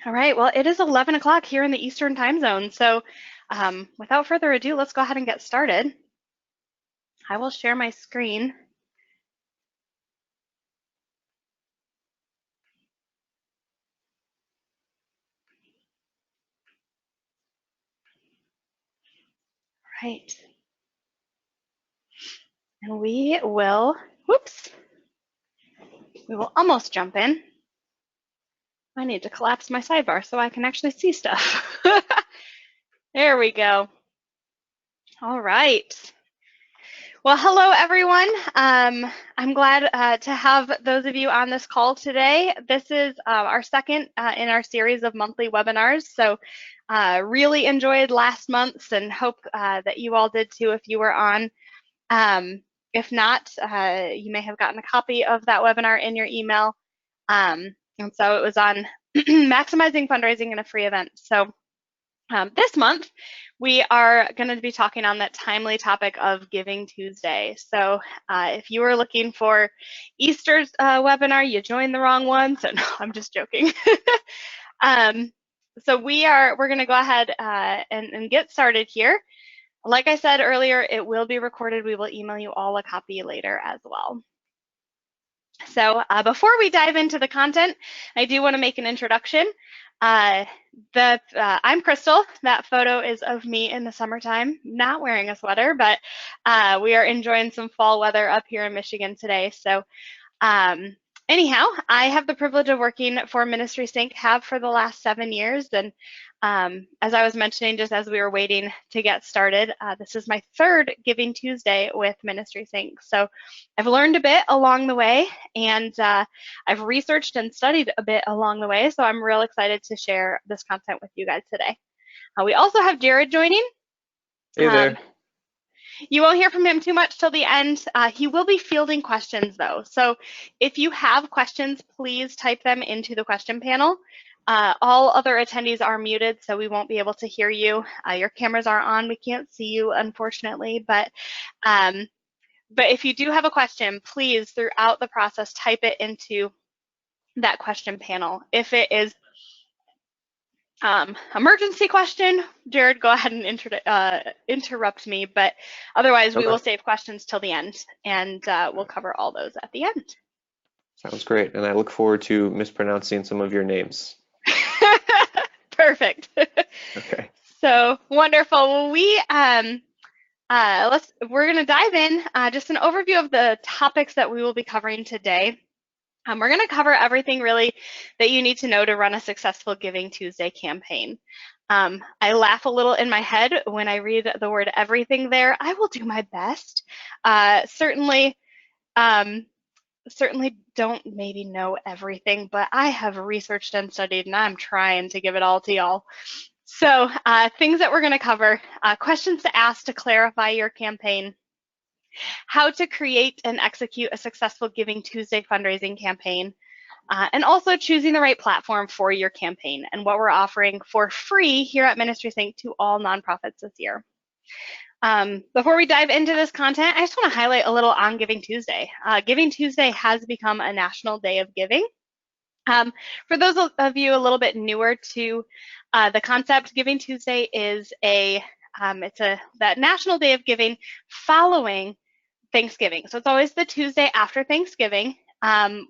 All right, well, it is 11 o'clock here in the Eastern time zone. So without further ado, let's go ahead and get started. I will share my screen. Right. And we will almost jump in. I need to collapse my sidebar so I can actually see stuff. There we go. All right. Well, hello, everyone. I'm glad to have those of you on this call today. This is our second in our series of monthly webinars. So really enjoyed last month's and hope that you all did too if you were on. If not, you may have gotten a copy of that webinar in your email. And so it was on maximizing fundraising in a free event. So this month, we are going to be talking on that timely topic of Giving Tuesday. So if you were looking for Easter's webinar, you joined the wrong one. So no, I'm just joking. So we're going to go ahead and get started here. Like I said earlier, it will be recorded. We will email you all a copy later as well. So before we dive into the content, I do want to make an introduction. I'm Crystal. That photo is of me in the summertime, not wearing a sweater, but we are enjoying some fall weather up here in Michigan today. So anyhow, I have the privilege of working for Ministry Sync, have for the last 7 years. And as I was mentioning, just as we were waiting to get started, this is my third Giving Tuesday with Ministry Sync. So I've learned a bit along the way, and I've researched and studied a bit along the way. So I'm real excited to share this content with you guys today. We also have Jared joining. Hey there. You won't hear from him too much till the end. He will be fielding questions though. So if you have questions, please type them into the question panel. All other attendees are muted, so we won't be able to hear you. Your cameras are on. We can't see you, unfortunately, but if you do have a question, please, throughout the process, type it into that question panel. If it is emergency question, Jared, go ahead and interrupt me, but otherwise we will save questions till the end, and we'll cover all those at the end. Sounds great, and I look forward to mispronouncing some of your names. Perfect. Okay. So wonderful. Well, we're going to dive in. Just an overview of the topics that we will be covering today. We're going to cover everything really that you need to know to run a successful Giving Tuesday campaign. I laugh a little in my head when I read the word everything there. I will do my best. Certainly don't maybe know everything, but I have researched and studied, and I'm trying to give it all to y'all. So things that we're going to cover, questions to ask to clarify your campaign, how to create and execute a successful Giving Tuesday fundraising campaign, and also choosing the right platform for your campaign and what we're offering for free here at Ministry Sync to all nonprofits this year. Before we dive into this content, I just want to highlight a little on Giving Tuesday. Giving Tuesday has become a national day of giving. For those of you a little bit newer to the concept, Giving Tuesday is that national day of giving following Thanksgiving. So it's always the Tuesday after Thanksgiving.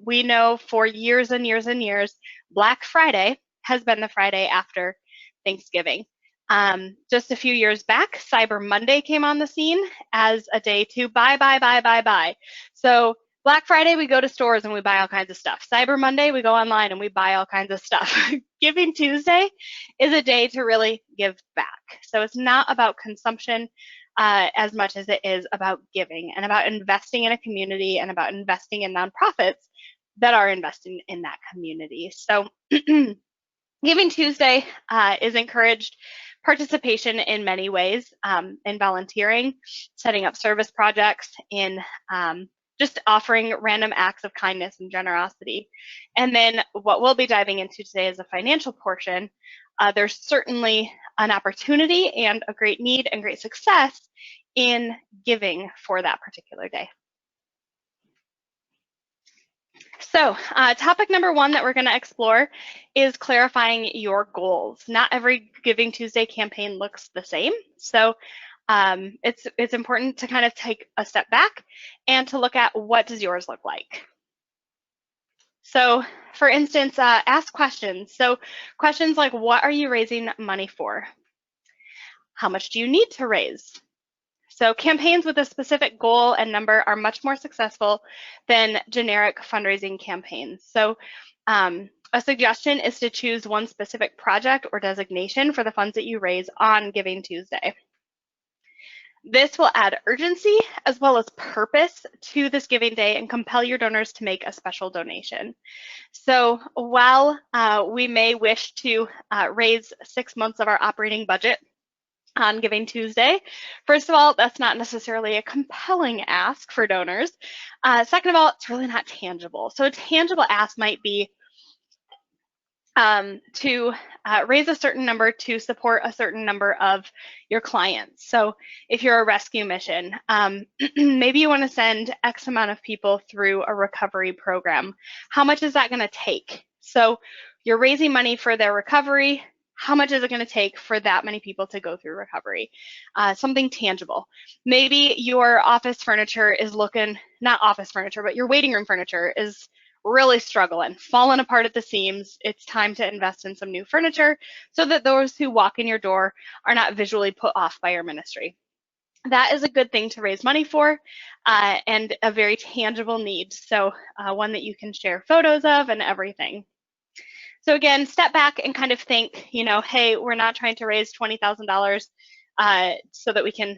We know for years and years and years, Black Friday has been the Friday after Thanksgiving. Just a few years back, Cyber Monday came on the scene as a day to buy. So Black Friday, we go to stores and we buy all kinds of stuff. Cyber Monday, we go online and we buy all kinds of stuff. Giving Tuesday is a day to really give back. So it's not about consumption as much as it is about giving and about investing in a community and about investing in nonprofits that are investing in that community. So Giving Tuesday is encouraged participation in many ways, in volunteering, setting up service projects, in just offering random acts of kindness and generosity. And then what we'll be diving into today is the financial portion. There's certainly an opportunity and a great need and great success in giving for that particular day. So topic number one that we're going to explore is clarifying your goals. Not every Giving Tuesday campaign looks the same. So it's important to kind of take a step back and to look at what does yours look like. So for instance, ask questions. So questions like, what are you raising money for? How much do you need to raise? So campaigns with a specific goal and number are much more successful than generic fundraising campaigns. So a suggestion is to choose one specific project or designation for the funds that you raise on Giving Tuesday. This will add urgency as well as purpose to this giving day and compel your donors to make a special donation. So while we may wish to raise 6 months of our operating budget on Giving Tuesday, first of all, that's not necessarily a compelling ask for donors. Second of all, it's really not tangible. So a tangible ask might be to raise a certain number to support a certain number of your clients. So if you're a rescue mission, maybe you want to send X amount of people through a recovery program. How much is that going to take? So you're raising money for their recovery. How much is it going to take for that many people to go through recovery? Something tangible. Maybe your office furniture is looking, not office furniture, but your waiting room furniture is really struggling, falling apart at the seams. It's time to invest in some new furniture so that those who walk in your door are not visually put off by your ministry. That is a good thing to raise money for and a very tangible need. So one that you can share photos of and everything. So again, step back and kind of think, hey, we're not trying to raise $20,000 so that we can,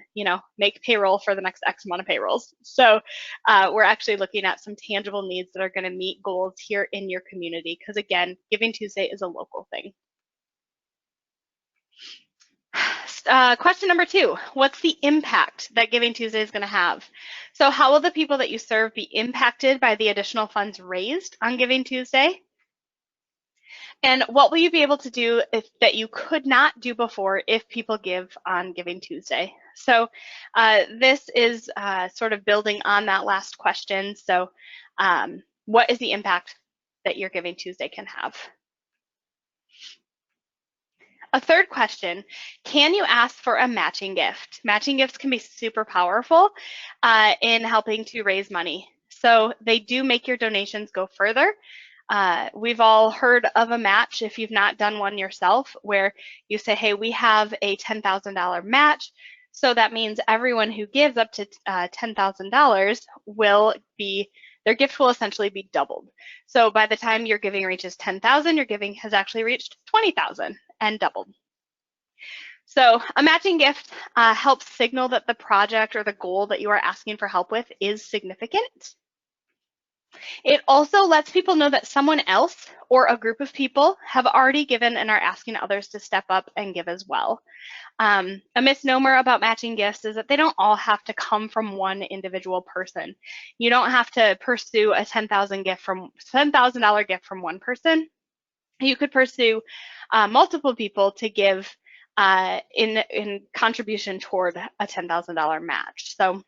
make payroll for the next X amount of payrolls. So we're actually looking at some tangible needs that are going to meet goals here in your community. Because again, Giving Tuesday is a local thing. Question number 2, what's the impact that Giving Tuesday is going to have? So how will the people that you serve be impacted by the additional funds raised on Giving Tuesday? And what will you be able to do that you could not do before if people give on Giving Tuesday? So this is sort of building on that last question. So what is the impact that your Giving Tuesday can have? A third question, can you ask for a matching gift? Matching gifts can be super powerful in helping to raise money. So they do make your donations go further. We've all heard of a match, if you've not done one yourself, where you say, hey, we have a $10,000 match. So that means everyone who gives up to $10,000 will be, their gift will essentially be doubled. So by the time your giving reaches 10,000, your giving has actually reached 20,000 and doubled. So a matching gift helps signal that the project or the goal that you are asking for help with is significant. It also lets people know that someone else or a group of people have already given and are asking others to step up and give as well. A misnomer about matching gifts is that they don't all have to come from one individual person. You don't have to pursue a $10,000 gift from one person. You could pursue multiple people to give in contribution toward a $10,000 match. So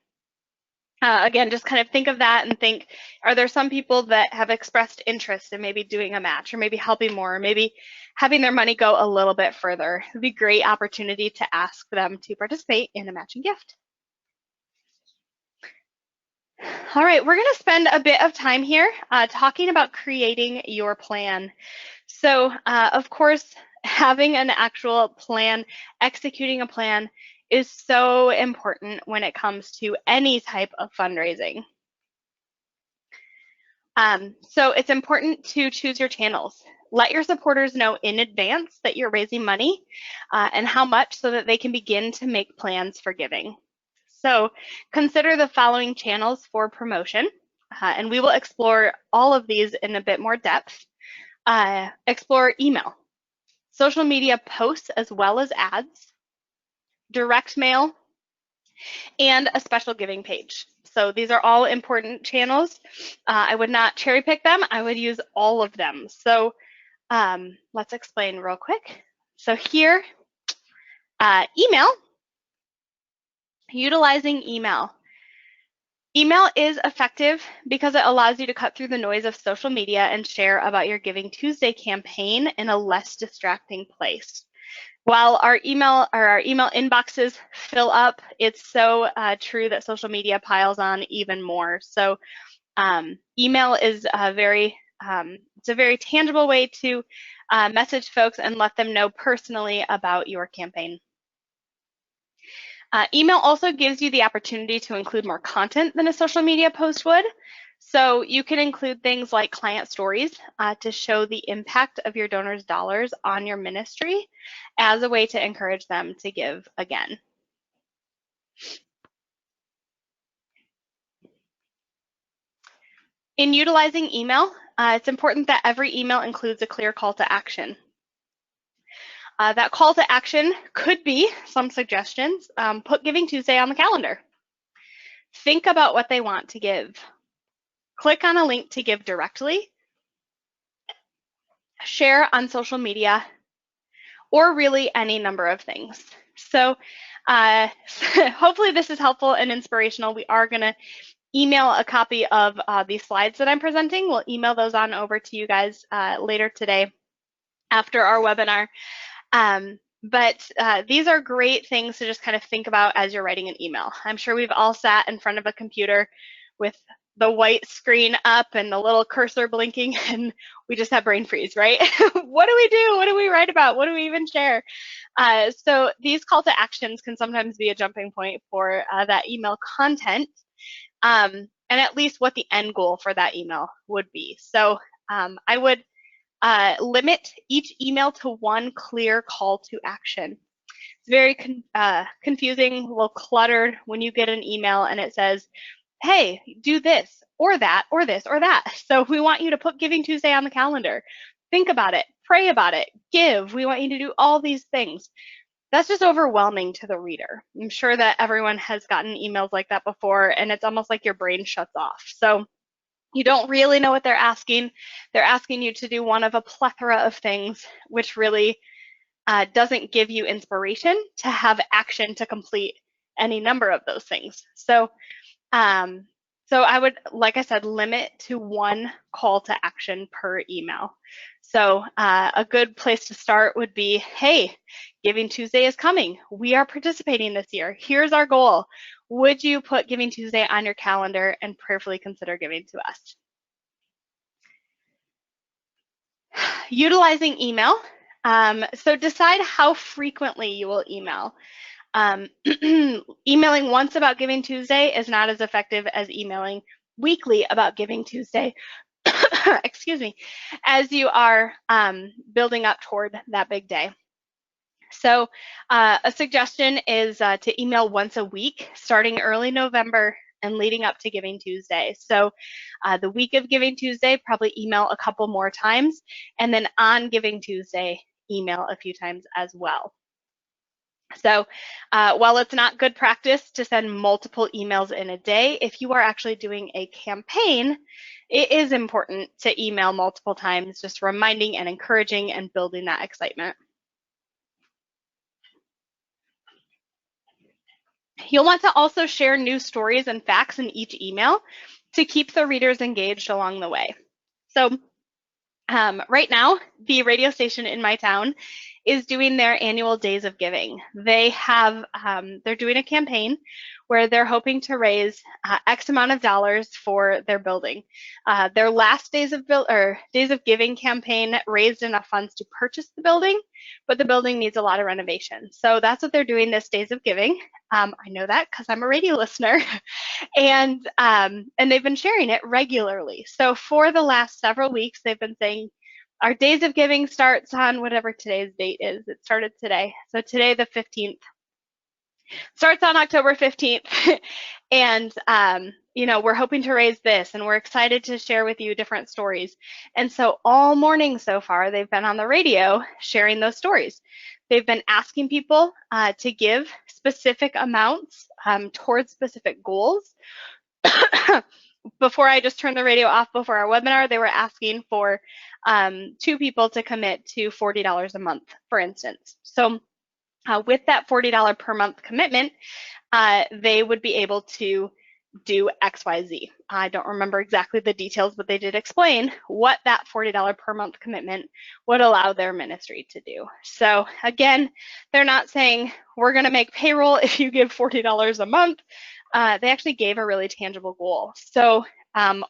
again, just kind of think of that and think, are there some people that have expressed interest in maybe doing a match or maybe helping more, or maybe having their money go a little bit further? It would be a great opportunity to ask them to participate in a matching gift. All right, we're going to spend a bit of time here talking about creating your plan. So, of course, having an actual plan, executing a plan is so important when it comes to any type of fundraising. So it's important to choose your channels. Let your supporters know in advance that you're raising money and how much so that they can begin to make plans for giving. So consider the following channels for promotion, and we will explore all of these in a bit more depth. Explore email, social media posts as well as ads, direct mail, and a special giving page. So these are all important channels. I would not cherry pick them. I would use all of them. So let's explain real quick. So here, email, utilizing email. Email is effective because it allows you to cut through the noise of social media and share about your Giving Tuesday campaign in a less distracting place. While our email inboxes fill up, it's so true that social media piles on even more. So email is it's a very tangible way to message folks and let them know personally about your campaign. Email also gives you the opportunity to include more content than a social media post would. So you can include things like client stories to show the impact of your donors' dollars on your ministry as a way to encourage them to give again. In utilizing email, it's important that every email includes a clear call to action. That call to action could be some suggestions. Put Giving Tuesday on the calendar. Think about what they want to give. Click on a link to give directly. Share on social media, or really any number of things. So hopefully this is helpful and inspirational. We are going to email a copy of these slides that I'm presenting. We'll email those on over to you guys later today after our webinar. But these are great things to just kind of think about as you're writing an email. I'm sure we've all sat in front of a computer with the white screen up and the little cursor blinking, and we just have brain freeze, right? What do we do? What do we write about? What do we even share? So these call to actions can sometimes be a jumping point for that email content, and at least what the end goal for that email would be. So I would limit each email to one clear call to action. It's very confusing, a little cluttered when you get an email and it says, hey, do this or that or this or that. So we want you to put Giving Tuesday on the calendar. Think about it, pray about it, give. We want you to do all these things. That's just overwhelming to the reader. I'm sure that everyone has gotten emails like that before, and it's almost like your brain shuts off. So you don't really know what they're asking. They're asking you to do one of a plethora of things, which really doesn't give you inspiration to have action to complete any number of those things. So I would, like I said, limit to one call to action per email. So a good place to start would be, hey, Giving Tuesday is coming. We are participating this year. Here's our goal. Would you put Giving Tuesday on your calendar and prayerfully consider giving to us? Utilizing email. So decide how frequently you will email. Emailing once about Giving Tuesday is not as effective as emailing weekly about Giving Tuesday, excuse me, as you are building up toward that big day. So a suggestion is to email once a week, starting early November and leading up to Giving Tuesday. So the week of Giving Tuesday, probably email a couple more times, and then on Giving Tuesday, email a few times as well. So while it's not good practice to send multiple emails in a day, if you are actually doing a campaign, it is important to email multiple times, just reminding and encouraging and building that excitement. You'll want to also share new stories and facts in each email to keep the readers engaged along the way. So right now, the radio station in my town is doing their annual Days of Giving. They have, they're doing a campaign where they're hoping to raise X amount of dollars for their building. Their last Days of Giving campaign raised enough funds to purchase the building, but the building needs a lot of renovation. So that's what they're doing this Days of Giving. I know that because I'm a radio listener, and they've been sharing it regularly. So for the last several weeks, they've been saying, our Days of Giving starts on whatever today's date is. It started today. So today, the 15th. Starts on October 15th. And, you know, we're hoping to raise this, and we're excited to share with you different stories. And so all morning so far, they've been on the radio sharing those stories. They've been asking people to give specific amounts towards specific goals. Before I just turned the radio off before our webinar, they were asking for 2 people to commit to $40 a month, for instance. So with that $40 per month commitment, they would be able to do XYZ. I don't remember exactly the details, but they did explain what that $40 per month commitment would allow their ministry to do. So again, they're not saying we're going to make payroll if you give $40 a month. They actually gave a really tangible goal. So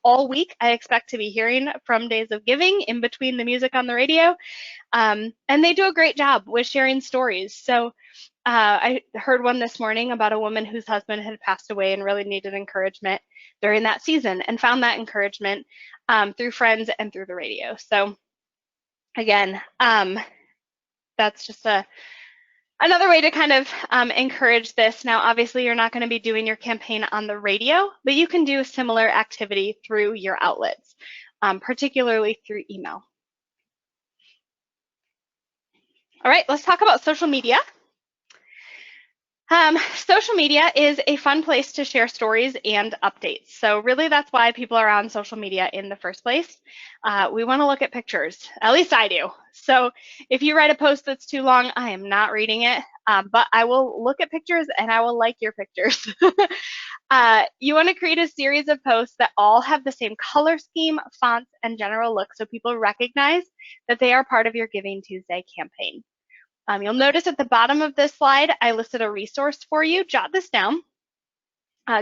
all week, I expect to be hearing from Days of Giving in between the music on the radio. And they do a great job with sharing stories. So I heard one this morning about a woman whose husband had passed away and really needed encouragement during that season, and found that encouragement through friends and through the radio. So again, that's just another way to kind of encourage this. Now, obviously, you're not going to be doing your campaign on the radio, but you can do a similar activity through your outlets, particularly through email. All right, let's talk about social media. Social media is a fun place to share stories and updates. So really that's why people are on social media in the first place. We want to look at pictures, at least I do. So if you write a post that's too long, I am not reading it, but I will look at pictures and I will like your pictures. You want to create a series of posts that all have the same color scheme, fonts, and general look so people recognize that they are part of your Giving Tuesday campaign. You'll notice at the bottom of this slide, I listed a resource for you. Jot this down.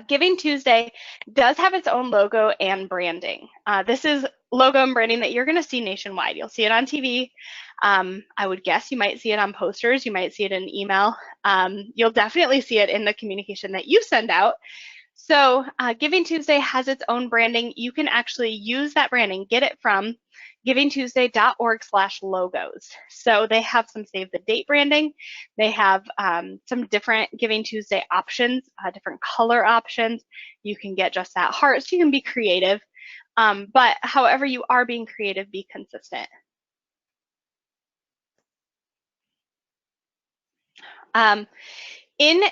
Giving Tuesday does have its own logo and branding. This is logo and branding that you're going to see nationwide. You'll see it on TV. I would guess you might see it on posters. You might see it in email. You'll definitely see it in the communication that you send out. So Giving Tuesday has its own branding. You can actually use that branding, get it from givingtuesday.org/logos. So they have some save the date branding. They have some different Giving Tuesday options, different color options. You can get just that heart, so you can be creative. But however you are being creative, be consistent. In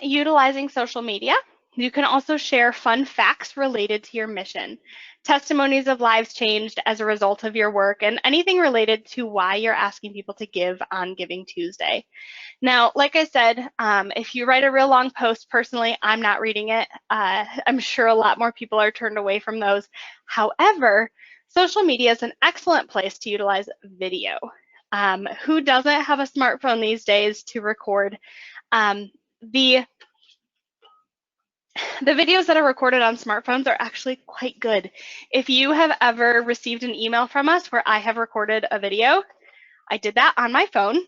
utilizing social media, you can also share fun facts related to your mission, testimonies of lives changed as a result of your work, and anything related to why you're asking people to give on Giving Tuesday. Now, like I said, if you write a real long post, personally, I'm not reading it. I'm sure a lot more people are turned away from those. However, social media is an excellent place to utilize video. Who doesn't have a smartphone these days to record? The videos that are recorded on smartphones are actually quite good. If you have ever received an email from us where I have recorded a video, I did that on my phone.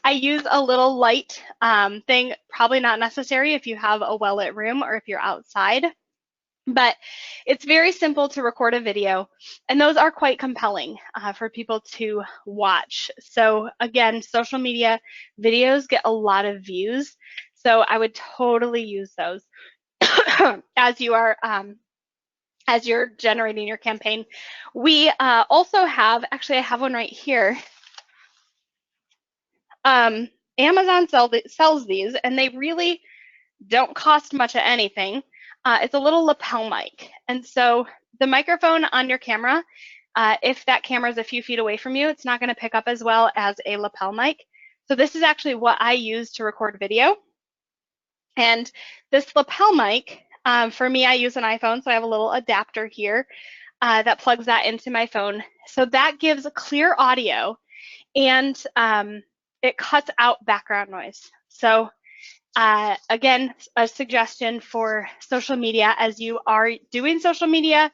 I use a little light thing, probably not necessary if you have a well-lit room or if you're outside. But it's very simple to record a video, and those are quite compelling for people to watch. So again, social media videos get a lot of views, so I would totally use those as you're generating your campaign. We also have, actually I have one right here. Amazon sells these, and they really don't cost much of anything. It's a little lapel mic. And so the microphone on your camera, if that camera is a few feet away from you, it's not going to pick up as well as a lapel mic. So this is actually what I use to record video. And this lapel mic, for me, I use an iPhone, so I have a little adapter here that plugs that into my phone. So that gives clear audio, and it cuts out background noise. So again, a suggestion for social media as you are doing social media,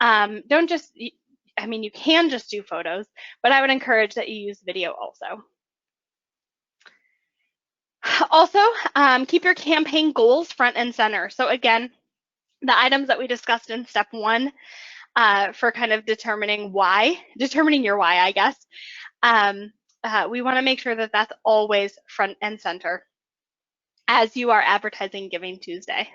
don't just, I mean, you can just do photos, but I would encourage that you use video also. Also, keep your campaign goals front and center. So again, the items that we discussed in step 1 for kind of determining your why, I guess. We want to make sure that that's always front and center as you are advertising Giving Tuesday.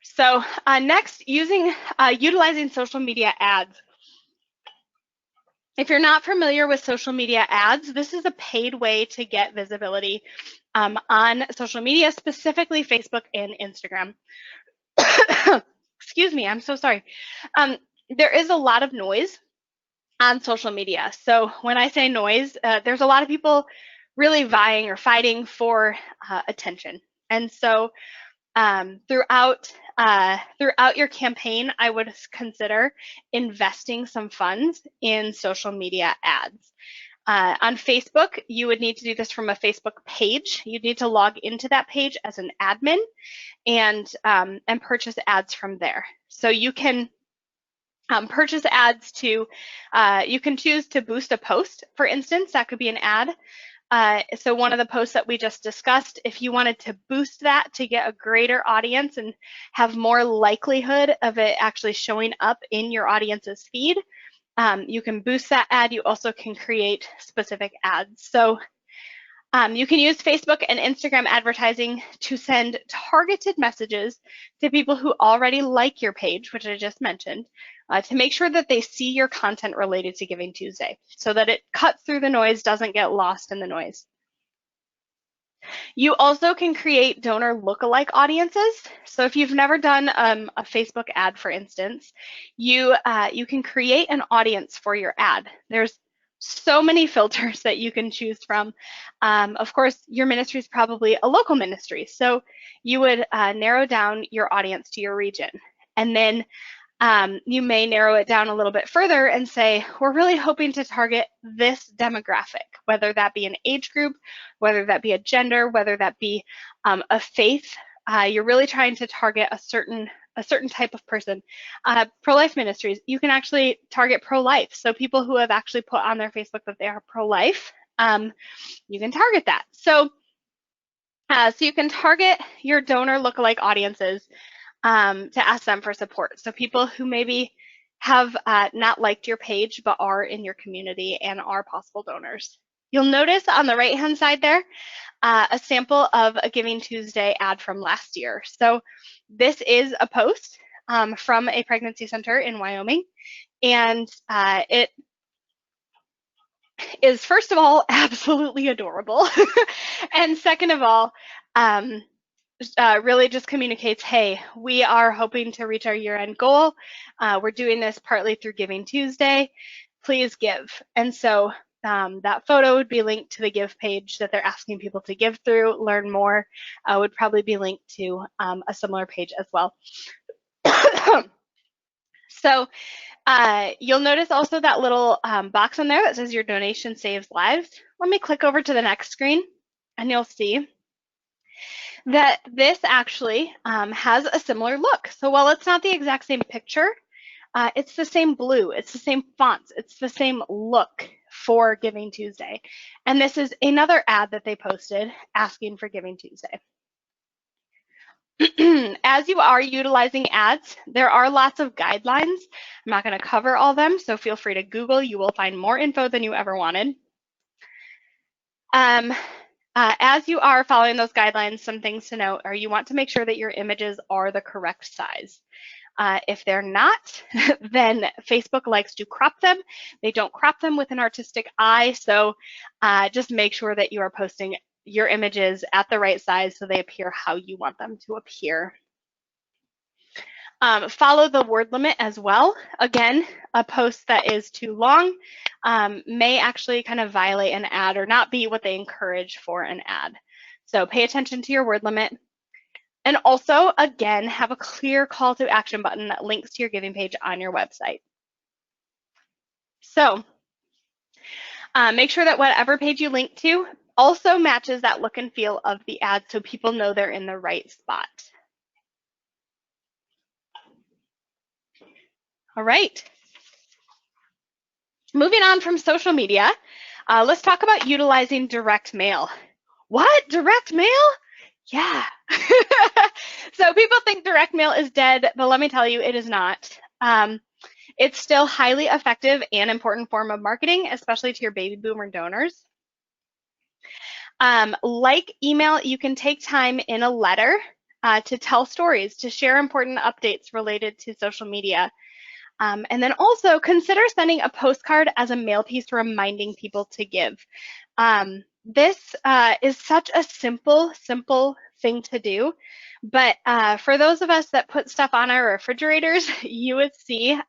So next, utilizing social media ads. If you're not familiar with social media ads, this is a paid way to get visibility on social media, specifically Facebook and Instagram. Excuse me, I'm so sorry. There is a lot of noise on social media. So when I say noise, there's a lot of people really vying or fighting for attention. And so throughout your campaign, I would consider investing some funds in social media ads. On Facebook, you would need to do this from a Facebook page. You'd need to log into that page as an admin and purchase ads from there. So you can purchase ads to, you can choose to boost a post, for instance, that could be an ad. So one of the posts that we just discussed, if you wanted to boost that to get a greater audience and have more likelihood of it actually showing up in your audience's feed, you can boost that ad. You also can create specific ads. So you can use Facebook and Instagram advertising to send targeted messages to people who already like your page, which I just mentioned, to make sure that they see your content related to Giving Tuesday so that it cuts through the noise, doesn't get lost in the noise. You also can create donor lookalike audiences. So if you've never done a Facebook ad, for instance, you can create an audience for your ad. There's so many filters that you can choose from. Of course, your ministry is probably a local ministry, so you would narrow down your audience to your region. And then you may narrow it down a little bit further and say, we're really hoping to target this demographic, whether that be an age group, whether that be a gender, whether that be a faith. You're really trying to target a certain type of person. Pro-life ministries, you can actually target pro-life. So people who have actually put on their Facebook that they are pro-life, you can target that. So you can target your donor lookalike audiences to ask them for support. So people who maybe have not liked your page but are in your community and are possible donors. You'll notice on the right-hand side there a sample of a Giving Tuesday ad from last year. So this is a post from a pregnancy center in Wyoming, and it is, first of all, absolutely adorable, and second of all, really just communicates, hey, we are hoping to reach our year-end goal. We're doing this partly through Giving Tuesday. Please give. And so that photo would be linked to the give page that they're asking people to give through. Learn more would probably be linked to a similar page as well. So you'll notice also that little box on there that says your donation saves lives. Let me click over to the next screen and you'll see that this actually has a similar look. So while it's not the exact same picture, it's the same blue, it's the same fonts, it's the same look for Giving Tuesday. And this is another ad that they posted asking for Giving Tuesday. As you are utilizing ads, there are lots of guidelines. I'm not going to cover all of them, so feel free to Google. You will find more info than you ever wanted. As you are following those guidelines, some things to note are you want to make sure that your images are the correct size. If they're not, then Facebook likes to crop them. They don't crop them with an artistic eye, so just make sure that you are posting your images at the right size so they appear how you want them to appear. Follow the word limit as well. Again, a post that is too long may actually kind of violate an ad or not be what they encourage for an ad. So pay attention to your word limit. And also, again, have a clear call to action button that links to your giving page on your website. So make sure that whatever page you link to also matches that look and feel of the ad so people know they're in the right spot. All right. Moving on from social media, let's talk about utilizing direct mail. What? Direct mail? Yeah. So people think direct mail is dead, but let me tell you, it is not. It's still highly effective and important form of marketing, especially to your baby boomer donors. Like email, you can take time in a letter to tell stories, to share important updates related to social media. And then also consider sending a postcard as a mail piece reminding people to give. This is such a simple thing to do. But for those of us that put stuff on our refrigerators, you would see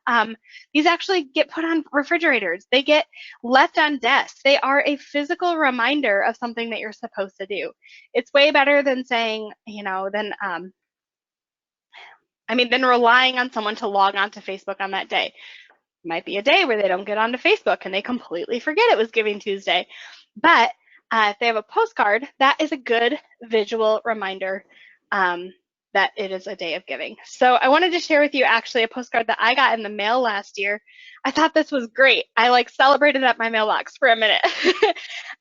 these actually get put on refrigerators. They get left on desks. They are a physical reminder of something that you're supposed to do. It's way better than saying, than relying on someone to log on to Facebook on that day. Might be a day where they don't get onto Facebook and they completely forget it was Giving Tuesday. But if they have a postcard, that is a good visual reminder that it is a day of giving. So I wanted to share with you actually a postcard that I got in the mail last year. I thought this was great. I celebrated at my mailbox for a minute.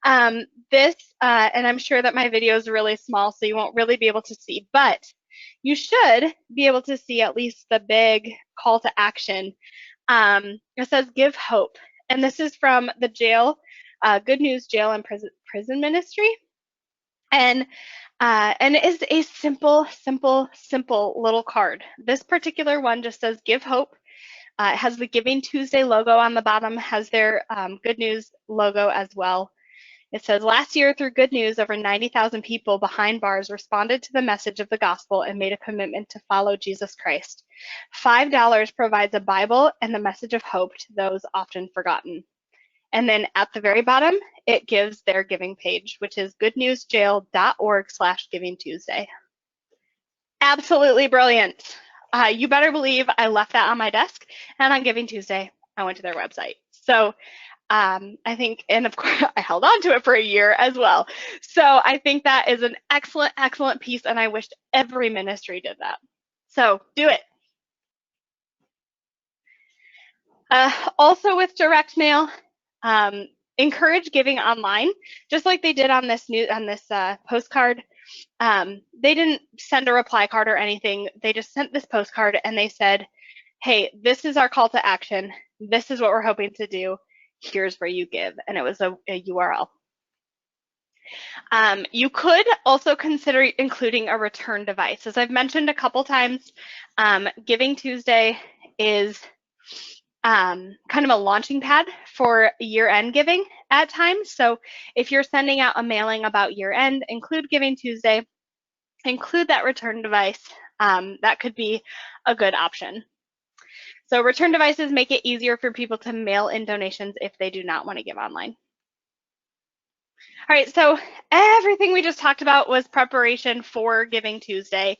And I'm sure that my video is really small, so you won't really be able to see, but you should be able to see at least the big call to action. It says give hope. And this is from the jail, Good News Jail and Prison Ministry. And it is a simple little card. This particular one just says give hope. It has the Giving Tuesday logo on the bottom, has their Good News logo as well. It says, last year through Good News, over 90,000 people behind bars responded to the message of the gospel and made a commitment to follow Jesus Christ. $5 provides a Bible and the message of hope to those often forgotten. And then at the very bottom, it gives their giving page, which is goodnewsjail.org/givingtuesday. Absolutely brilliant. You better believe I left that on my desk, and on Giving Tuesday, I went to their website. So I think, and of course, I held on to it for a year as well. So I think that is an excellent piece, and I wish every ministry did that. So do it. Also with direct mail, encourage giving online, just like they did on this postcard. They didn't send a reply card or anything. They just sent this postcard and they said, hey, this is our call to action. This is what we're hoping to do. Here's where you give. And it was a URL. You could also consider including a return device. As I've mentioned a couple times, Giving Tuesday is kind of a launching pad for year-end giving at times. So if you're sending out a mailing about year-end, include Giving Tuesday, include that return device. That could be a good option. So return devices make it easier for people to mail in donations if they do not want to give online. All right, so everything we just talked about was preparation for Giving Tuesday.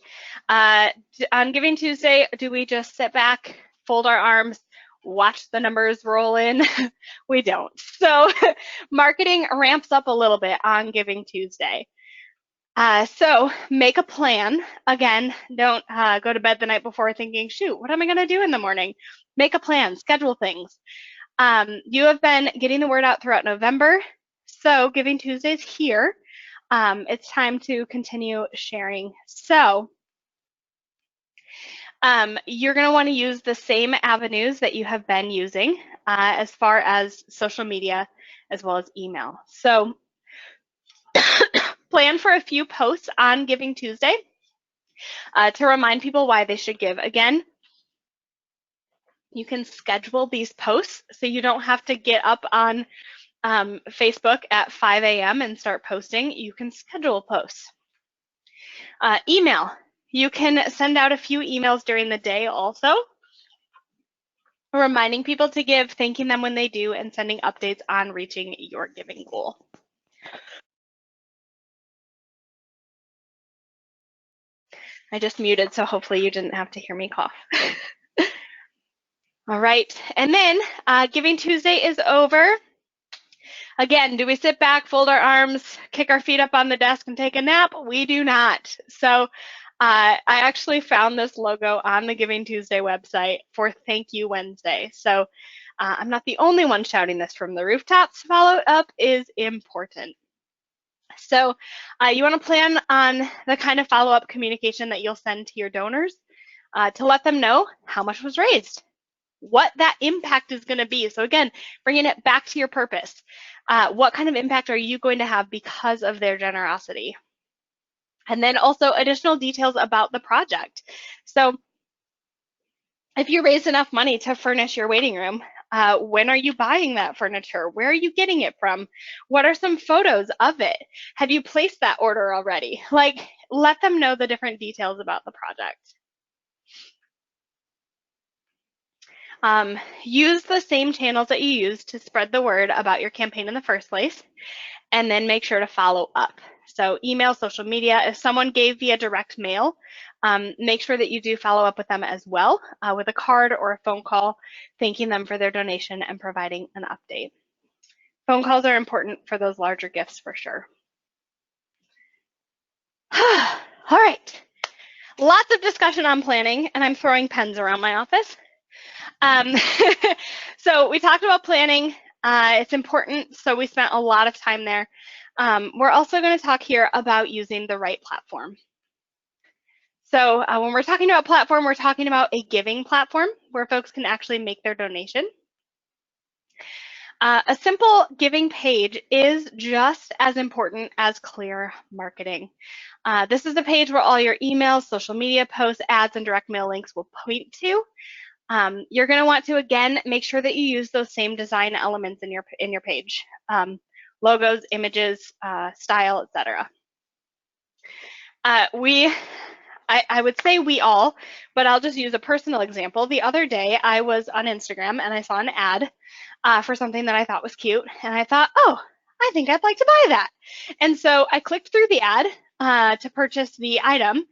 On Giving Tuesday, do we just sit back, fold our arms, watch the numbers roll in? We don't. So marketing ramps up a little bit on Giving Tuesday. So make a plan. Again, don't go to bed the night before thinking, shoot, what am I going to do in the morning? Make a plan, schedule things. You have been getting the word out throughout November. So Giving Tuesday's here. It's time to continue sharing. So you're going to want to use the same avenues that you have been using as far as social media as well as email. So plan for a few posts on Giving Tuesday to remind people why they should give. Again, you can schedule these posts so you don't have to get up on Facebook at 5 a.m. and start posting. You can schedule posts. Email. You can send out a few emails during the day also, reminding people to give, thanking them when they do, and sending updates on reaching your giving goal. I just muted, so hopefully you didn't have to hear me cough. All right, and then Giving Tuesday is over. Again, do we sit back, fold our arms, kick our feet up on the desk and take a nap? We do not. So I actually found this logo on the Giving Tuesday website for Thank You Wednesday. So I'm not the only one shouting this from the rooftops. Follow up is important. So you want to plan on the kind of follow-up communication that you'll send to your donors to let them know how much was raised, what that impact is going to be. So again, bringing it back to your purpose. What kind of impact are you going to have because of their generosity? And then also additional details about the project. So if you raised enough money to furnish your waiting room, When are you buying that furniture? Where are you getting it from? What are some photos of it? Have you placed that order already? Like, let them know the different details about the project. Use the same channels that you used to spread the word about your campaign in the first place, and then make sure to follow up. So email, social media. If someone gave via direct mail, make sure that you do follow up with them as well with a card or a phone call, thanking them for their donation and providing an update. Phone calls are important for those larger gifts for sure. All right, lots of discussion on planning, and I'm throwing pens around my office. So we talked about planning. It's important, so we spent a lot of time there. We're also going to talk here about using the right platform. So when we're talking about platform, we're talking about a giving platform where folks can actually make their donation. A simple giving page is just as important as clear marketing. This is the page where all your emails, social media posts, ads, and direct mail links will point to. You're going to want to, again, make sure that you use those same design elements in your page. Logos, images, style, etc. I would say we all, but I'll just use a personal example. The other day, I was on Instagram and I saw an ad for something that I thought was cute, and I thought, oh, I think I'd like to buy that. And so I clicked through the ad to purchase the item,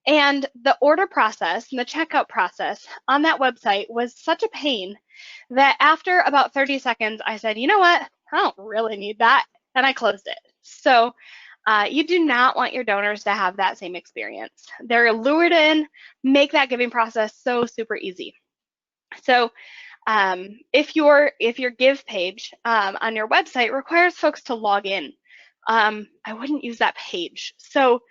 and the order process and the checkout process on that website was such a pain that after about 30 seconds, I said, you know what? I don't really need that. And I closed it. So you do not want your donors to have that same experience. They're lured in, make that giving process so super easy. So if your give page on your website requires folks to log in, I wouldn't use that page. So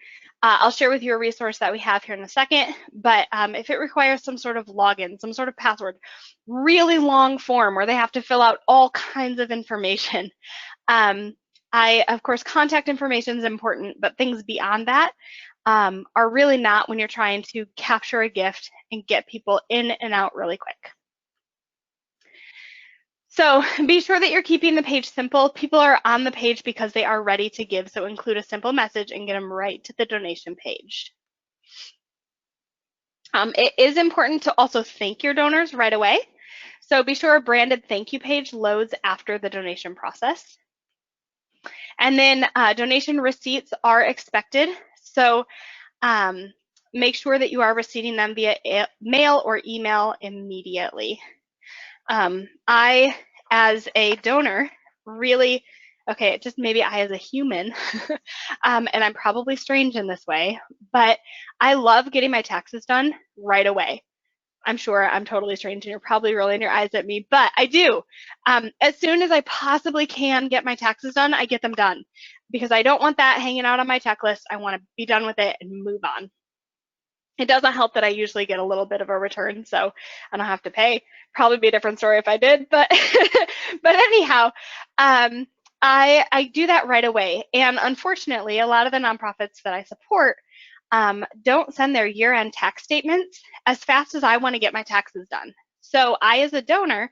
I'll share with you a resource that we have here in a second, but if it requires some sort of login, some sort of password, really long form where they have to fill out all kinds of information, of course, contact information is important, but things beyond that are really not when you're trying to capture a gift and get people in and out really quick. So be sure that you're keeping the page simple. People are on the page because they are ready to give, so include a simple message and get them right to the donation page. It is important to also thank your donors right away. So be sure a branded thank you page loads after the donation process. And then donation receipts are expected. So make sure that you are receiving them via mail or email immediately. I, as a donor, really, okay, just maybe I as a human, and I'm probably strange in this way, but I love getting my taxes done right away. I'm sure I'm totally strange and you're probably rolling your eyes at me, but I do. As soon as I possibly can get my taxes done, I get them done because I don't want that hanging out on my checklist. I want to be done with it and move on. It doesn't help that I usually get a little bit of a return, so I don't have to pay. Probably be a different story if I did, but but anyhow, I do that right away. And unfortunately, a lot of the nonprofits that I support don't send their year-end tax statements as fast as I want to get my taxes done. So I, as a donor,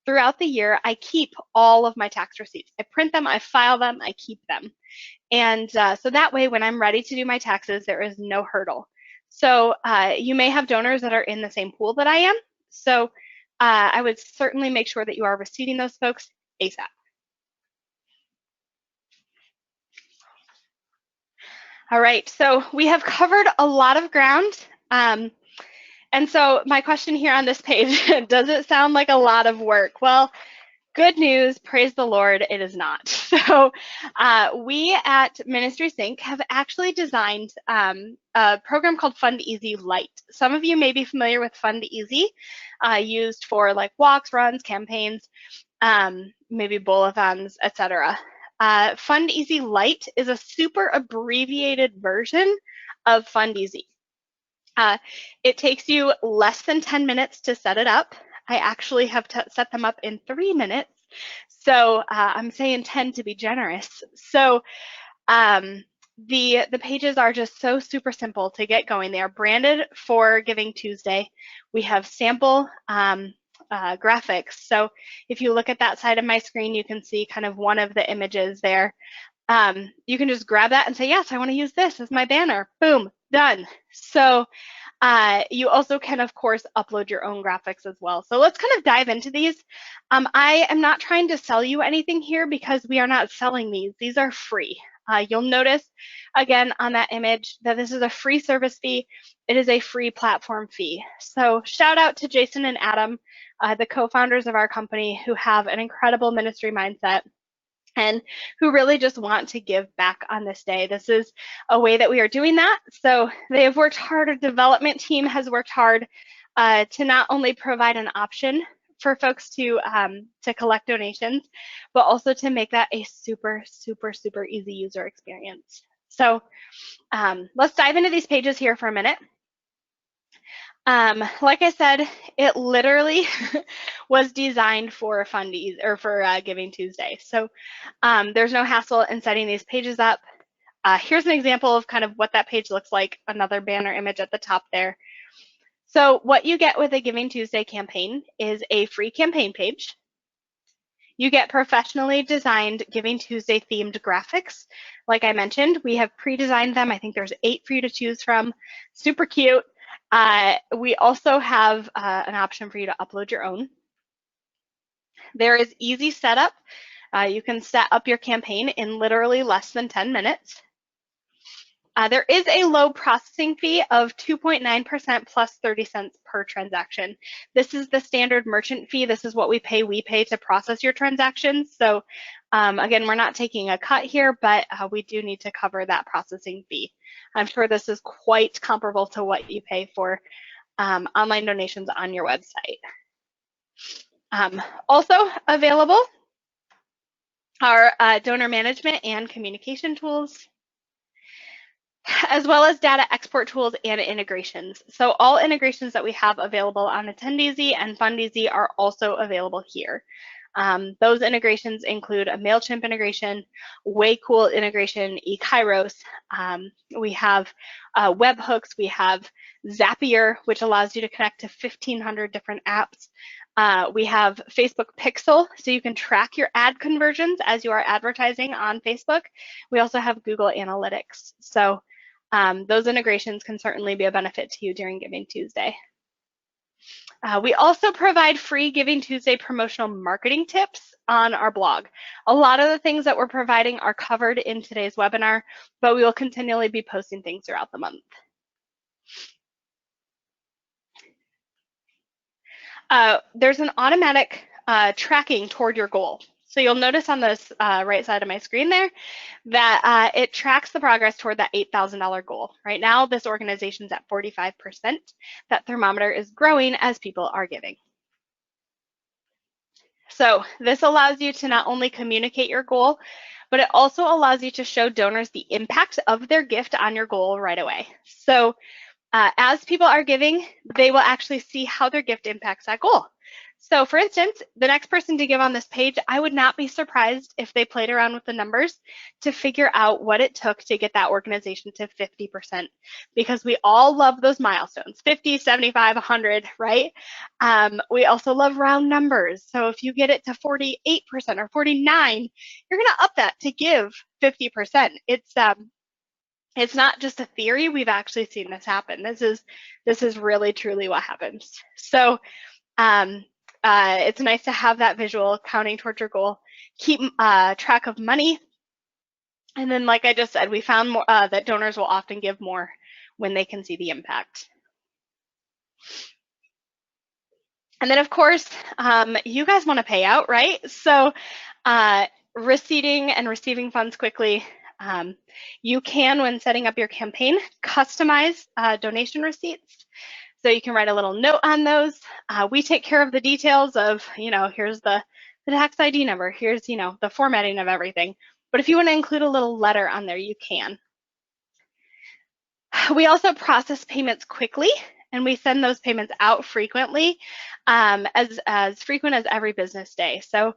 throughout the year, I keep all of my tax receipts. I print them, I file them, I keep them. And so that way, when I'm ready to do my taxes, there is no hurdle. So you may have donors that are in the same pool that I am. So I would certainly make sure that you are receiving those folks ASAP. All right, so we have covered a lot of ground. And so my question here on this page, does it sound like a lot of work? Well, good news, praise the Lord, it is not. So we at Ministry Sync have actually designed a program called Fund Easy Lite. Some of you may be familiar with Fund Easy, used for like walks, runs, campaigns, maybe bowl-a-thons, etc. Fund Easy Lite is a super abbreviated version of Fund Easy. It takes you less than 10 minutes to set it up. I actually have set them up in 3 minutes. So I'm saying 10 to be generous. So the pages are just so super simple to get going. They are branded for Giving Tuesday. We have sample graphics. So if you look at that side of my screen, you can see kind of one of the images there. You can just grab that and say, yes, I want to use this as my banner. Boom, done. So you also can, of course, upload your own graphics as well. So let's kind of dive into these. I am not trying to sell you anything here because we are not selling these. These are free. You'll notice, again, on that image that this is a free service fee. It is a free platform fee. So shout out to Jason and Adam, the co-founders of our company, who have an incredible ministry mindset and who really just want to give back on this day. This is a way that we are doing that. So they have worked hard, our development team has worked hard to not only provide an option for folks to collect donations, but also to make that a super, super, super easy user experience. So let's dive into these pages here for a minute. Like I said, it literally was designed for fundies or for Giving Tuesday. So there's no hassle in setting these pages up. Here's an example of kind of what that page looks like, another banner image at the top there. So what you get with a Giving Tuesday campaign is a free campaign page. You get professionally designed Giving Tuesday themed graphics. Like I mentioned, we have pre-designed them. I think there's 8 for you to choose from. Super cute. We also have an option for you to upload your own. There is easy setup. You can set up your campaign in literally less than 10 minutes. There is a low processing fee of 2.9% plus 30 cents per transaction. This is the standard merchant fee. This is what we pay to process your transactions. So again, we're not taking a cut here, but we do need to cover that processing fee. I'm sure this is quite comparable to what you pay for online donations on your website. Also available are donor management and communication tools, as well as data export tools and integrations. So all integrations that we have available on Attendeezy and Fundeezy are also available here. Those integrations include a MailChimp integration, Waycool integration, eKairos. We have webhooks. We have Zapier, which allows you to connect to 1,500 different apps. We have Facebook Pixel, so you can track your ad conversions as you are advertising on Facebook. We also have Google Analytics. So those integrations can certainly be a benefit to you during Giving Tuesday. We also provide free Giving Tuesday promotional marketing tips on our blog. A lot of the things that we're providing are covered in today's webinar, but we will continually be posting things throughout the month. There's an automatic tracking toward your goal. So you'll notice on this right side of my screen there that it tracks the progress toward that $8,000 goal. Right now, this organization's at 45%. That thermometer is growing as people are giving. So this allows you to not only communicate your goal, but it also allows you to show donors the impact of their gift on your goal right away. So as people are giving, they will actually see how their gift impacts that goal. So for instance, the next person to give on this page, I would not be surprised if they played around with the numbers to figure out what it took to get that organization to 50%, because we all love those milestones, 50, 75, 100, right? We also love round numbers. So if you get it to 48% or 49, you're gonna up that to give 50%. It's not just a theory. We've actually seen this happen. This is really truly what happens. So it's nice to have that visual counting towards your goal. Keep track of money. And then, like I just said, we found more, that donors will often give more when they can see the impact. And then, of course, you guys want to pay out, right? So receipting and receiving funds quickly. You can, when setting up your campaign, customize donation receipts. So you can write a little note on those. We take care of the details of, here's the tax ID number, here's, the formatting of everything. But if you want to include a little letter on there, you can. We also process payments quickly, and we send those payments out frequently, as frequent as every business day. So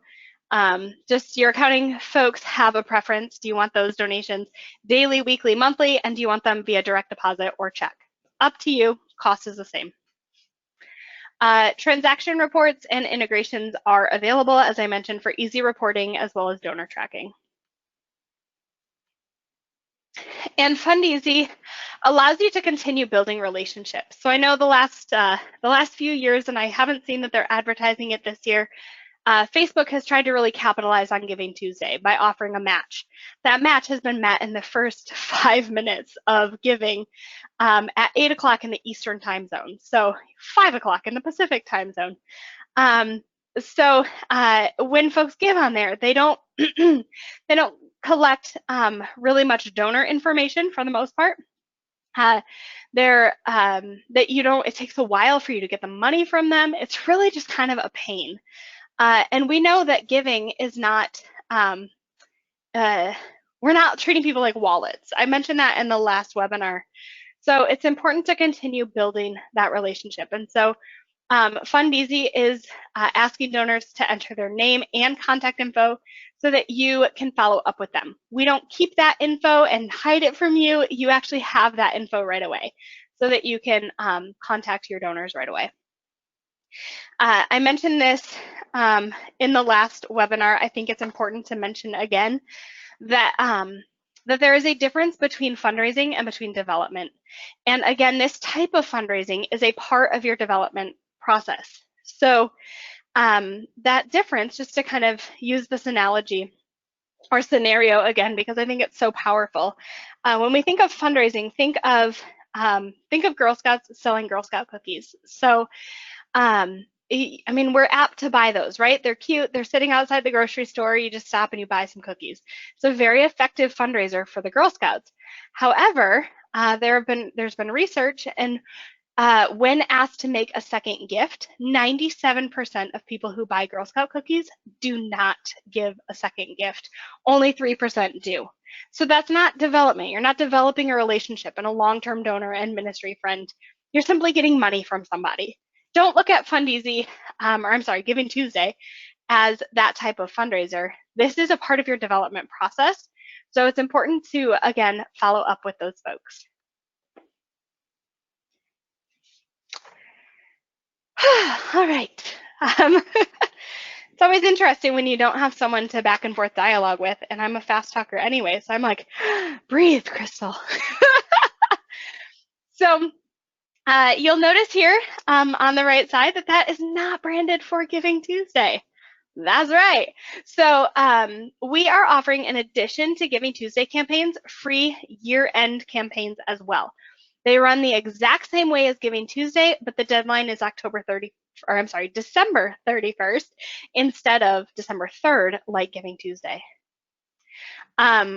just your accounting folks have a preference. Do you want those donations daily, weekly, monthly, and do you want them via direct deposit or check? Up to you. Cost is the same. Transaction reports and integrations are available, as I mentioned, for easy reporting as well as donor tracking. And FundEasy allows you to continue building relationships. So I know the last few years, and I haven't seen that they're advertising it this year, Facebook has tried to really capitalize on Giving Tuesday by offering a match. That match has been met in the first 5 minutes of giving at 8 o'clock in the Eastern time zone, so 5 o'clock in the Pacific time zone. So when folks give on there, they don't they don't collect really much donor information for the most part. It takes a while for you to get the money from them. It's really just kind of a pain. And we know that giving is not, we're not treating people like wallets. I mentioned that in the last webinar. So it's important to continue building that relationship. And so FundEasy is asking donors to enter their name and contact info so that you can follow up with them. We don't keep that info and hide it from you. You actually have that info right away so that you can contact your donors right away. I mentioned this in the last webinar. I think it's important to mention again that that there is a difference between fundraising and between development. And again, this type of fundraising is a part of your development process. So that difference, just to kind of use this analogy or scenario again, because I think it's so powerful. When we think of fundraising, think of Girl Scouts selling Girl Scout cookies. So I mean, we're apt to buy those, right? They're cute. They're sitting outside the grocery store. You just stop and you buy some cookies. It's a very effective fundraiser for the Girl Scouts. However, there's been research, and when asked to make a second gift, 97% of people who buy Girl Scout cookies do not give a second gift. Only 3% do. So that's not development. You're not developing a relationship and a long-term donor and ministry friend. You're simply getting money from somebody. Don't look at Giving Tuesday as that type of fundraiser. This is a part of your development process. So it's important to, again, follow up with those folks. All right. It's always interesting when you don't have someone to back and forth dialogue with, and I'm a fast talker anyway, so I'm like, breathe, Crystal. So you'll notice here on the right side that is not branded for Giving Tuesday. That's right. So we are offering, in addition to Giving Tuesday campaigns, free year-end campaigns as well. They run the exact same way as Giving Tuesday, but the deadline is December 31st instead of December 3rd, like Giving Tuesday.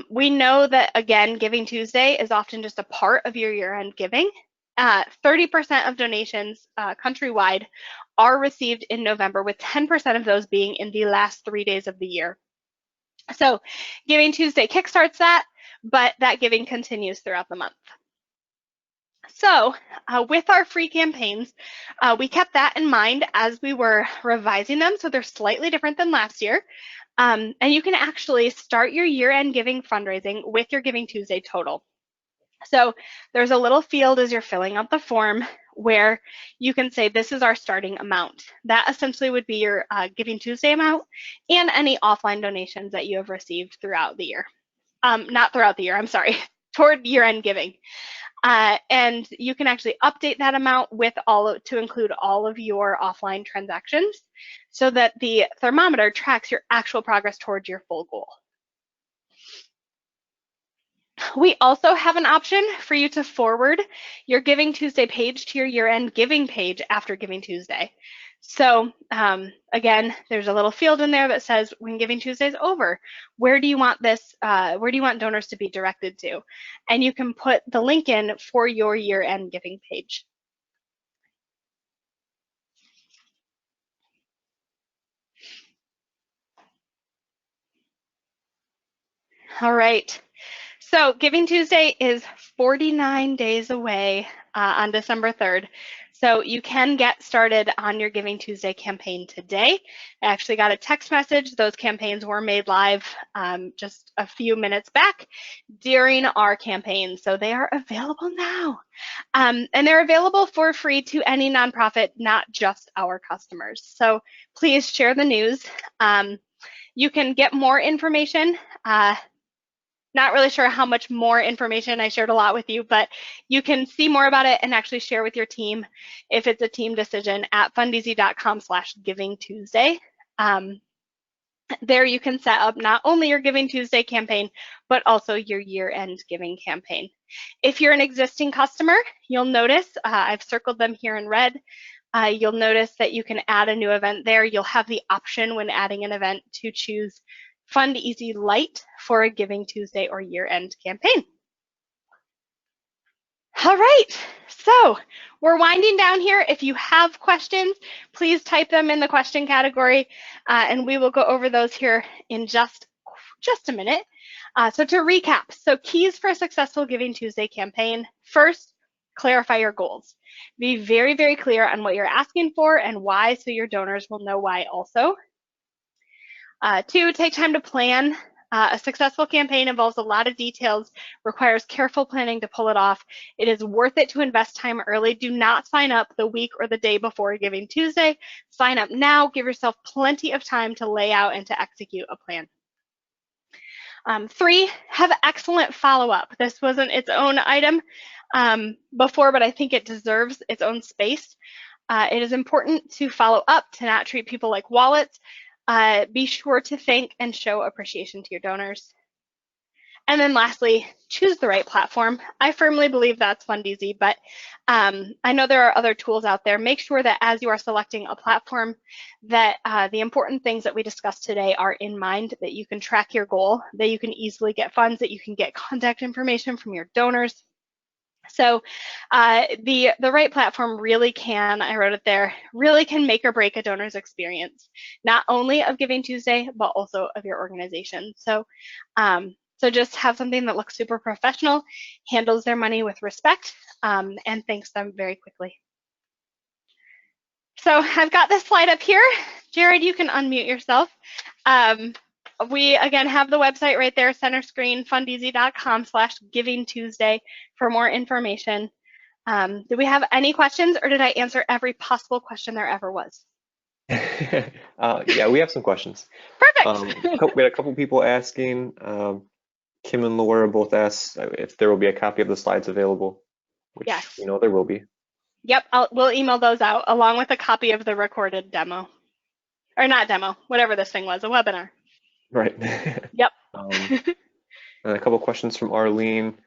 We know that, again, Giving Tuesday is often just a part of your year-end giving. 30% of donations countrywide are received in November, with 10% of those being in the last 3 days of the year. So Giving Tuesday kickstarts that, but that giving continues throughout the month. So with our free campaigns, we kept that in mind as we were revising them, so they're slightly different than last year. And you can actually start your year-end giving fundraising with your Giving Tuesday total. So there's a little field as you're filling out the form where you can say, this is our starting amount. That essentially would be your Giving Tuesday amount and any offline donations that you have received throughout the year. Not throughout the year, I'm sorry, toward year-end giving. And you can actually update that amount to include all of your offline transactions so that the thermometer tracks your actual progress towards your full goal. We also have an option for you to forward your Giving Tuesday page to your year-end giving page after Giving Tuesday. So again, there's a little field in there that says, when Giving Tuesday is over, where do you want donors to be directed to? And you can put the link in for your year-end giving page. All right. So Giving Tuesday is 49 days away on December 3rd. So you can get started on your Giving Tuesday campaign today. I actually got a text message. Those campaigns were made live just a few minutes back during our campaign. So they are available now. And they're available for free to any nonprofit, not just our customers. So please share the news. You can get more information. Not really sure how much more information. I shared a lot with you, but you can see more about it and actually share with your team if it's a team decision at fundeasy.com/givingtuesday. There you can set up not only your Giving Tuesday campaign, but also your year-end giving campaign. If you're an existing customer, you'll notice I've circled them here in red. You'll notice that you can add a new event there. You'll have the option when adding an event to choose Fund Easy Lite for a Giving Tuesday or year-end campaign. All right, so we're winding down here. If you have questions, please type them in the question category, and we will go over those here in just a minute. So to recap, so keys for a successful Giving Tuesday campaign. First, clarify your goals. Be very, very clear on what you're asking for and why, so your donors will know why also. Two, take time to plan. A successful campaign involves a lot of details, requires careful planning to pull it off. It is worth it to invest time early. Do not sign up the week or the day before Giving Tuesday. Sign up now. Give yourself plenty of time to lay out and to execute a plan. Three, have excellent follow-up. This wasn't its own item before, but I think it deserves its own space. It is important to follow up, to not treat people like wallets. Be sure to thank and show appreciation to your donors. And then lastly, choose the right platform. I firmly believe that's Fundeasy, but I know there are other tools out there. Make sure that as you are selecting a platform, that the important things that we discussed today are in mind, that you can track your goal, that you can easily get funds, that you can get contact information from your donors. So the right platform really can, I wrote it there, really can make or break a donor's experience, not only of Giving Tuesday, but also of your organization. So, so just have something that looks super professional, handles their money with respect, and thanks them very quickly. So I've got this slide up here. Jared, you can unmute yourself. We, again, have the website right there, center screen, fundeasy.com/givingtuesday for more information. Do we have any questions, or did I answer every possible question there ever was? Yeah, we have some questions. Perfect. We had a couple people asking. Kim and Laura both asked if there will be a copy of the slides available, which Yes. we know there will be. Yep, we'll email those out along with a copy of the recorded demo. Or not demo, whatever this thing was, a webinar. Right. Yep. And a couple questions from Arlene.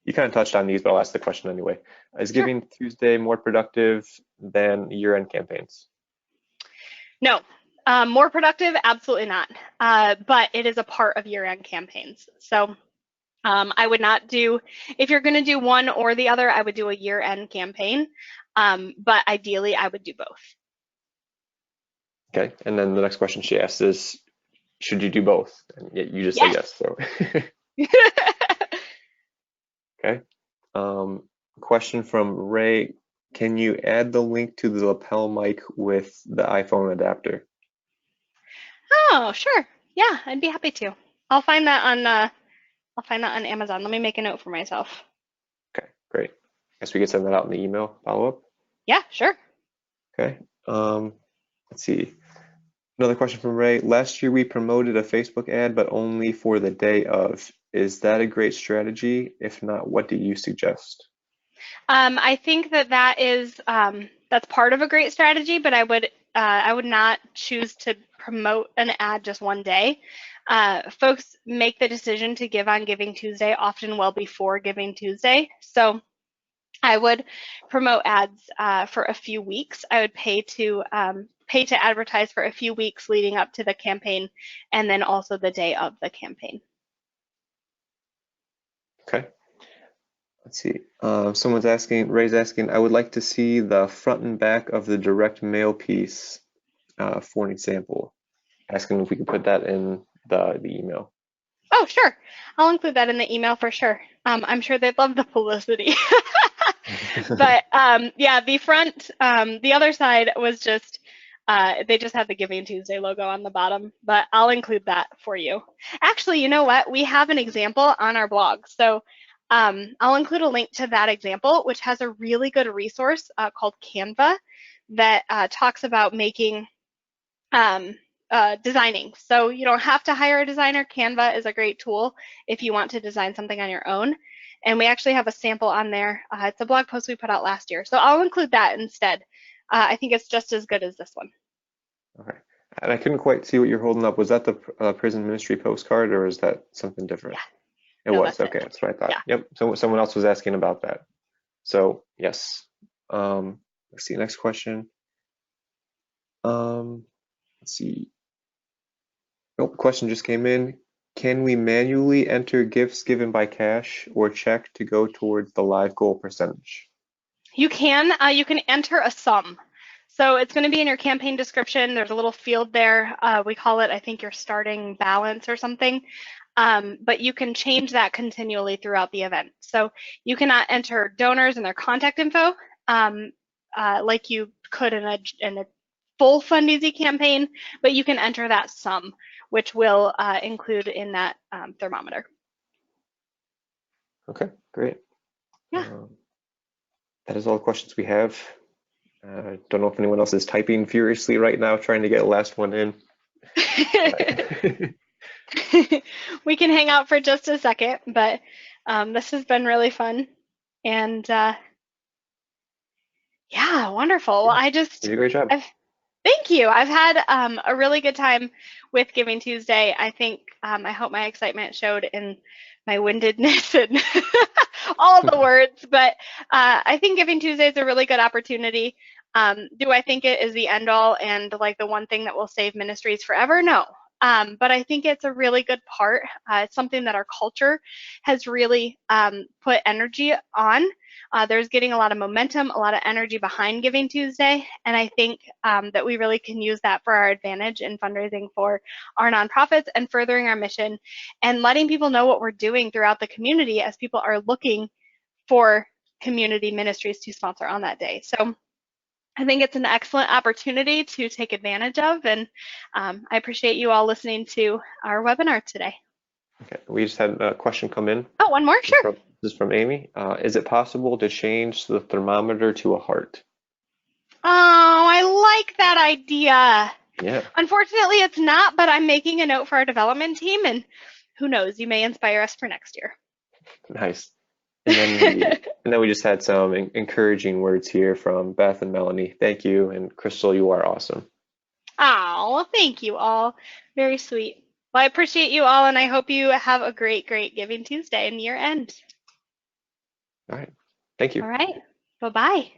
You kind of touched on these, but I'll ask the question anyway. Is Sure. Giving Tuesday more productive than year-end campaigns? No. More productive? Absolutely not. But it is a part of year-end campaigns. So I would not do, if you're going to do one or the other, I would do a year-end campaign. But ideally, I would do both. Okay. And then the next question she asked is, should you do both? And you just said yes. So. Okay. Question from Ray. Can you add the link to the lapel mic with the iPhone adapter? Oh, sure. Yeah, I'd be happy to. I'll find that on Amazon. Let me make a note for myself. Okay, great. Guess we could send that out in the email follow-up. Yeah, sure. Okay. Let's see. Another question from Ray. Last year we promoted a Facebook ad, but only for the day of. Is that a great strategy? If not, what do you suggest? I think that is that's part of a great strategy, but I would not choose to promote an ad just one day. Folks make the decision to give on Giving Tuesday often well before Giving Tuesday, so I would promote ads for a few weeks. I would pay to advertise for a few weeks leading up to the campaign, and then also the day of the campaign. Okay. Let's see. Someone's asking, Ray's asking, I would like to see the front and back of the direct mail piece for an example. Asking if we could put that in the email. Oh, sure. I'll include that in the email for sure. I'm sure they'd love the publicity. But yeah, the front, the other side was just, they just had the Giving Tuesday logo on the bottom, but I'll include that for you. Actually, you know what? We have an example on our blog. So I'll include a link to that example, which has a really good resource called Canva that talks about making designing. So you don't have to hire a designer. Canva is a great tool if you want to design something on your own. And we actually have a sample on there. It's a blog post we put out last year. So I'll include that instead. I think it's just as good as this one. Okay. And I couldn't quite see what you're holding up. Was that the prison ministry postcard, or is that something different? Yeah, It no, was. that's it. Okay, that's what I thought. Yeah. Yep. So someone else was asking about that. So yes. Let's see. Next question. Let's see. Nope. The question just came in. Can we manually enter gifts given by cash or check to go towards the live goal percentage? You can enter a sum. So it's going to be in your campaign description. There's a little field there. We call it, I think, your starting balance or something. But you can change that continually throughout the event. So you cannot enter donors and their contact info like you could in a full Fundeasy campaign, but you can enter that sum, which will include in that thermometer. Okay, great. Yeah. That is all the questions we have. Don't know if anyone else is typing furiously right now, trying to get the last one in. We can hang out for just a second, but this has been really fun. And yeah, wonderful. Yeah, you did a great job. Thank you. I've had a really good time with Giving Tuesday. I think I hope my excitement showed in my windedness and all the words, but I think Giving Tuesday is a really good opportunity. Do I think it is the end all and like the one thing that will save ministries forever? No. But I think it's a really good part. It's something that our culture has really put energy on. There's getting a lot of momentum, a lot of energy behind Giving Tuesday, and I think that we really can use that for our advantage in fundraising for our nonprofits and furthering our mission and letting people know what we're doing throughout the community as people are looking for community ministries to sponsor on that day. So I think it's an excellent opportunity to take advantage of, and I appreciate you all listening to our webinar today. Okay, we just had a question come in. Oh, one more? Sure. This is from Amy. Is it possible to change the thermometer to a heart? Oh, I like that idea. Yeah. Unfortunately, it's not, but I'm making a note for our development team, and who knows, you may inspire us for next year. Nice. And then we just had some encouraging words here from Beth and Melanie. Thank you. And Crystal, you are awesome. Oh, well, thank you all. Very sweet. Well, I appreciate you all, and I hope you have a great, great Giving Tuesday and year end. All right. Thank you. All right. Bye-bye.